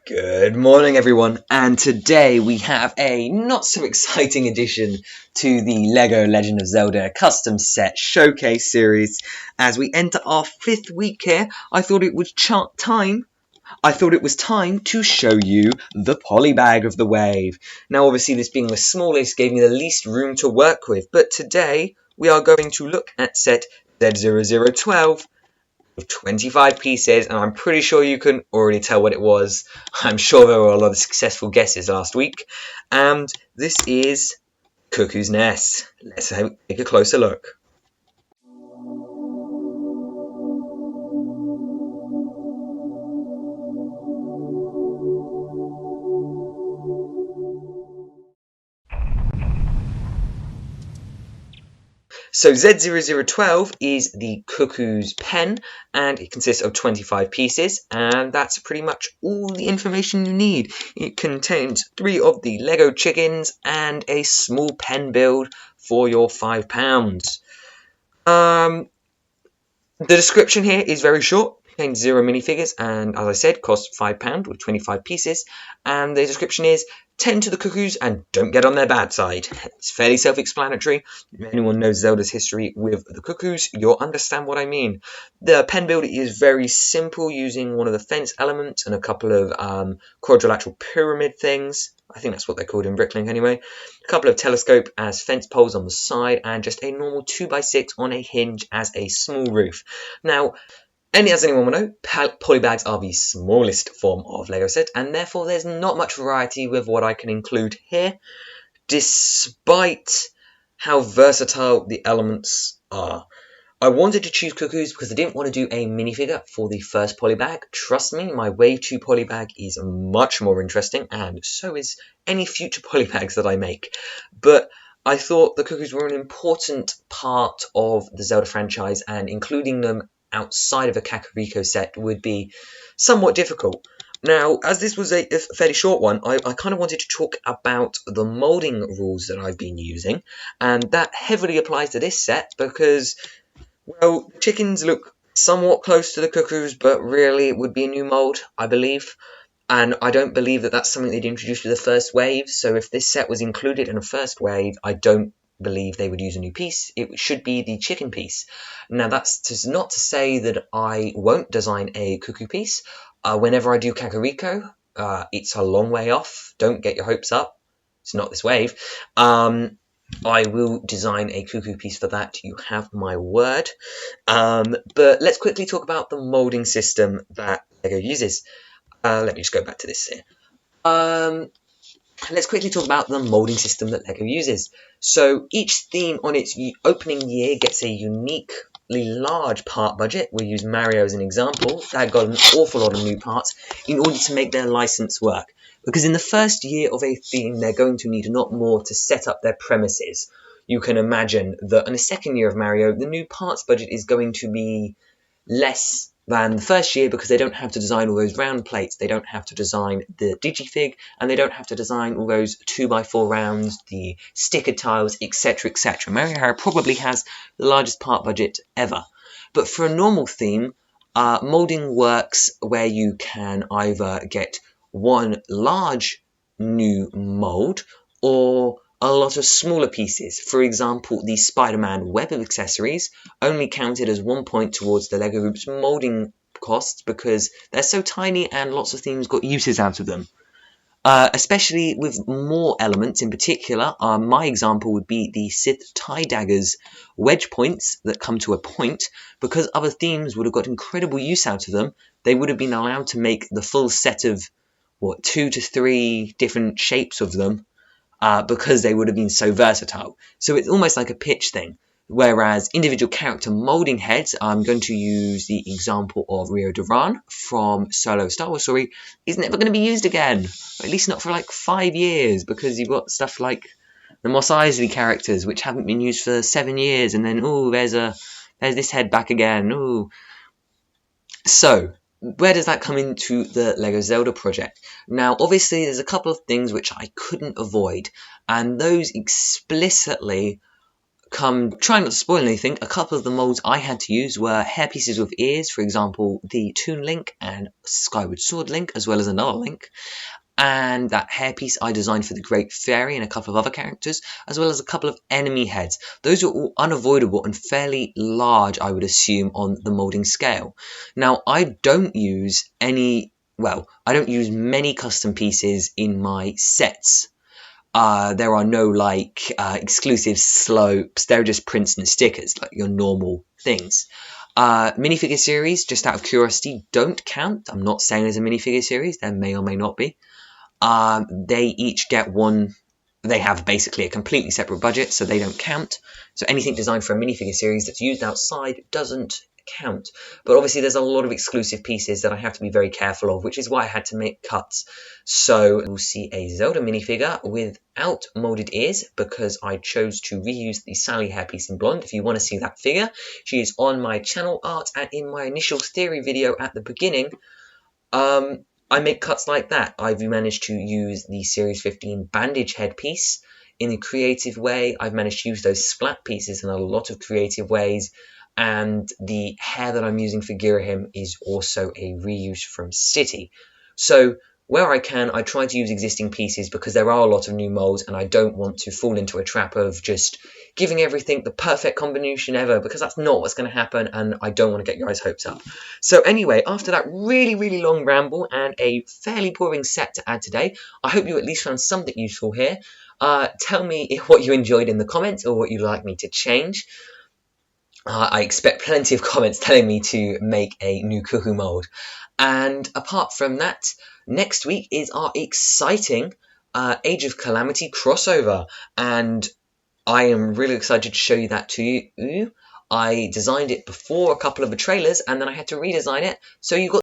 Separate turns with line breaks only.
Good morning, everyone, and today we have a not so exciting addition to the LEGO Legend of Zelda custom set showcase series. As we enter our 5th week here, I thought it was time to show you the polybag of the wave. Now, obviously, this being the smallest gave me the least room to work with, but today we are going to look at set Z0012. With 25 pieces, and I'm pretty sure you can already tell what it was. I'm sure there were a lot of successful guesses last week. And this is Cuckoo's Nest. Let's take a closer look. So Z0012 is the Cuckoo's pen, and it consists of 25 pieces, and that's pretty much all the information you need. It contains 3 of the Lego chickens and a small pen build for your £5. The description here is very short. Contains 0 minifigures, and as I said, costs £5 with 25 pieces. And the description is: tend to the cuckoos and don't get on their bad side. It's fairly self-explanatory. If anyone knows Zelda's history with the cuckoos, you'll understand what I mean. The pen build is very simple, using one of the fence elements and a couple of quadrilateral pyramid things. I think that's what they're called in Bricklink anyway. A couple of telescope as fence poles on the side, and just a normal 2x6 on a hinge as a small roof. Now, as anyone will know, polybags are the smallest form of Lego set, and therefore there's not much variety with what I can include here, despite how versatile the elements are. I wanted to choose cuckoos because I didn't want to do a minifigure for the first polybag. Trust me, my Wave 2 polybag is much more interesting, and so is any future polybags that I make. But I thought the cuckoos were an important part of the Zelda franchise, and including them outside of a Kakariko set would be somewhat difficult. Now, as this was a fairly short one, I kind of wanted to talk about the moulding rules that I've been using, and that heavily applies to this set because, well, chickens look somewhat close to the cuckoos, but really it would be a new mould, I believe. And I don't believe that that's something they'd introduced with the first wave, so if this set was included in a first wave, I don't believe they would use a new piece. It should be the chicken piece. Now, that's not to say that I won't design a cuckoo piece. Whenever I do Kakariko, it's a long way off. Don't get your hopes up. It's not this wave. I will design a cuckoo piece for that. You have my word. But let's quickly talk about the moulding system that Lego uses. Let me just go back to this here. Let's quickly talk about the moulding system that LEGO uses. So each theme on its opening year gets a uniquely large part budget. We'll use Mario as an example. That got an awful lot of new parts in order to make their license work. Because in the first year of a theme, they're going to need a lot more to set up their premises. You can imagine that in the second year of Mario, the new parts budget is going to be less than the first year because they don't have to design all those round plates, they don't have to design the digifig, and they don't have to design all those 2x4 rounds, the sticker tiles, etc, etc. Mario probably has the largest part budget ever. But for a normal theme, moulding works where you can either get one large new mould or a lot of smaller pieces. For example, the Spider-Man web of accessories only counted as 1 point towards the LEGO Group's moulding costs because they're so tiny and lots of themes got uses out of them. Especially with more elements in particular, my example would be the Sith tie daggers wedge points that come to a point. Because other themes would have got incredible use out of them, they would have been allowed to make the full set of 2 to 3 different shapes of them. Because they would have been so versatile. So it's almost like a pitch thing. Whereas individual character moulding heads, I'm going to use the example of Rio Duran from Solo Star Wars Story, is never going to be used again. Or at least not for like 5 years, because you've got stuff like the Mos Eisley characters, which haven't been used for 7 years, and then, oh, there's this head back again, ooh. So, where does that come into the LEGO Zelda project? Now, obviously, there's a couple of things which I couldn't avoid, and those explicitly Trying not to spoil anything, a couple of the molds I had to use were hairpieces with ears, for example, the Toon Link and Skyward Sword Link, as well as another Link. And that hairpiece I designed for the Great Fairy and a couple of other characters, as well as a couple of enemy heads. Those are all unavoidable and fairly large, I would assume, on the moulding scale. Now, I don't use many custom pieces in my sets. There are no exclusive slopes. They're just prints and stickers, like your normal things. Minifigure series, just out of curiosity, don't count. I'm not saying there's a minifigure series. There may or may not be. They each get one. They have basically a completely separate budget, so they don't count. So anything designed for a minifigure series that's used outside doesn't count. But obviously there's a lot of exclusive pieces that I have to be very careful of, which is why I had to make cuts. So we'll see a Zelda minifigure without molded ears, because I chose to reuse the Sally hairpiece in blonde. If you want to see that figure, she is on my channel art and in my initial theory video at the beginning. I make cuts like that. I've managed to use the Series 15 bandage headpiece in a creative way. I've managed to use those splat pieces in a lot of creative ways. And the hair that I'm using for Girahim is also a reuse from City. So where I can, I try to use existing pieces because there are a lot of new molds and I don't want to fall into a trap of just giving everything the perfect combination ever, because that's not what's going to happen and I don't want to get your guys' hopes up. So anyway, after that really long ramble and a fairly boring set to add today, I hope you at least found something useful here. Tell me what you enjoyed in the comments or what you'd like me to change. I expect plenty of comments telling me to make a new Cucco mold. And apart from that, next week is our exciting Age of Calamity crossover. And I am really excited to show you that to you. I designed it before a couple of the trailers, and then I had to redesign it. So you got